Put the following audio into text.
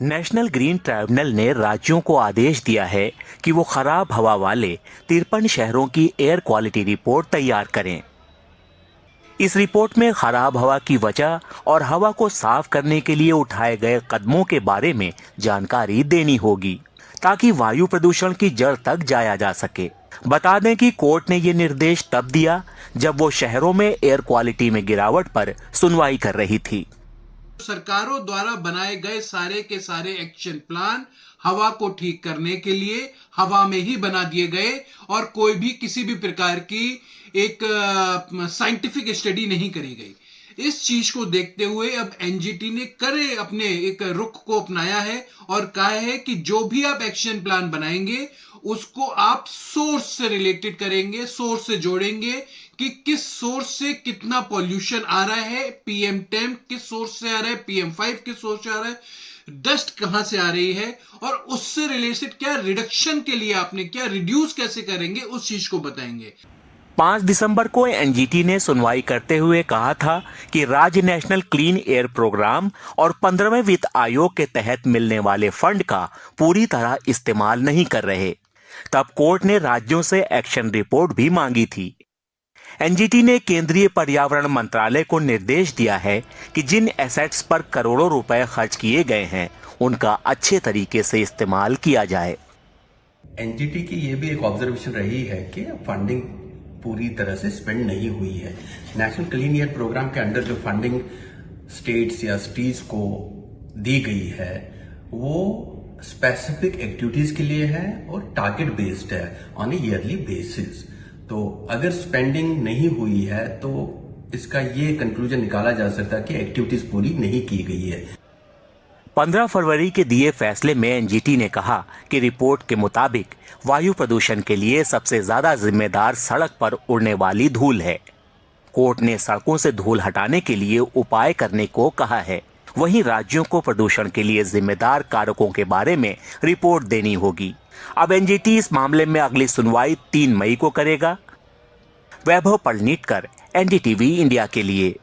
National green tribunal ने राज्यों को आदेश दिया है कि वो खराब हवा वाले 53 शहरों की एयर क्वालिटी रिपोर्ट तैयार करें। इस रिपोर्ट में खराब हवा की वजह और हवा को साफ करने के लिए उठाए गए कदमों के बारे में जानकारी देनी होगी ताकि वायु प्रदूषण की जड़ तक जाया जा सके। बता दें कि कोर्ट ने ये निर्देश तब दिया जब वो शहरों में एयर क्वालिटी में गिरावट पर सुनवाई कर रही थी। सरकारों द्वारा बनाए गए सारे के सारे एक्शन प्लान हवा को ठीक करने के लिए हवा में ही बना दिए गए और कोई भी किसी भी प्रकार की एक साइंटिफिक स्टडी नहीं करी गई। इस चीज को देखते हुए अब एनजीटी ने करे अपने एक रुख को अपनाया है और कहा है कि जो भी आप एक्शन प्लान बनाएंगे उसको आप सोर्स से रिलेटेड करेंगे, सोर्स से जोड़ेंगे कि किस सोर्स से कितना पॉल्यूशन आ रहा है, PM10 किस सोर्स से आ रहा है, PM5 किस सोर्स से आ रहा है, डस्ट कहां से आ रही है और उससे रिलेटेड क्या रिडक्शन के लिए आपने क्या रिड्यूस कैसे करेंगे उस चीज को बताएंगे। 5 दिसंबर को एनजीटी ने सुनवाई करते हुए कहा था कि राज्य नेशनल क्लीन एयर प्रोग्राम और 15वें वित्त आयोग के तहत मिलने वाले फंड का पूरी तरह इस्तेमाल नहीं कर रहे। तब कोर्ट ने राज्यों से एक्शन रिपोर्ट भी मांगी थी। एनजीटी ने केंद्रीय पर्यावरण मंत्रालय को निर्देश दिया है कि जिन एसेट्स पर करोड़ों रुपए खर्च किए गए हैं उनका अच्छे तरीके से इस्तेमाल किया जाए। एनजीटी की ये भी एक ऑब्जर्वेशन रही है कि फंडिंग पूरी तरह से स्पेंड नहीं हुई है। नेशनल क्लीन एयर प्रोग्राम के अंडर जो फंडिंग स्टेट्स या सिटीज को दी गई है वो स्पेसिफिक एक्टिविटीज के लिए है और टारगेट बेस्ड है ऑन ए ईयरली बेसिस। तो अगर स्पेंडिंग नहीं हुई है तो इसका ये कंक्लूजन निकाला जा सकता है कि एक्टिविटीज पूरी नहीं की गई है। 15 फरवरी के दिए फैसले में एनजीटी ने कहा कि रिपोर्ट के मुताबिक वायु प्रदूषण के लिए सबसे ज्यादा जिम्मेदार सड़क पर उड़ने वाली धूल है। कोर्ट ने सड़कों से धूल हटाने के लिए उपाय करने को कहा है। वहीं राज्यों को प्रदूषण के लिए जिम्मेदार कारकों के बारे में रिपोर्ट देनी होगी। अब एनजीटी इस मामले में अगली सुनवाई 3 मई को करेगा। वैभव पलनीटकर, एनडीटीवी इंडिया के लिए।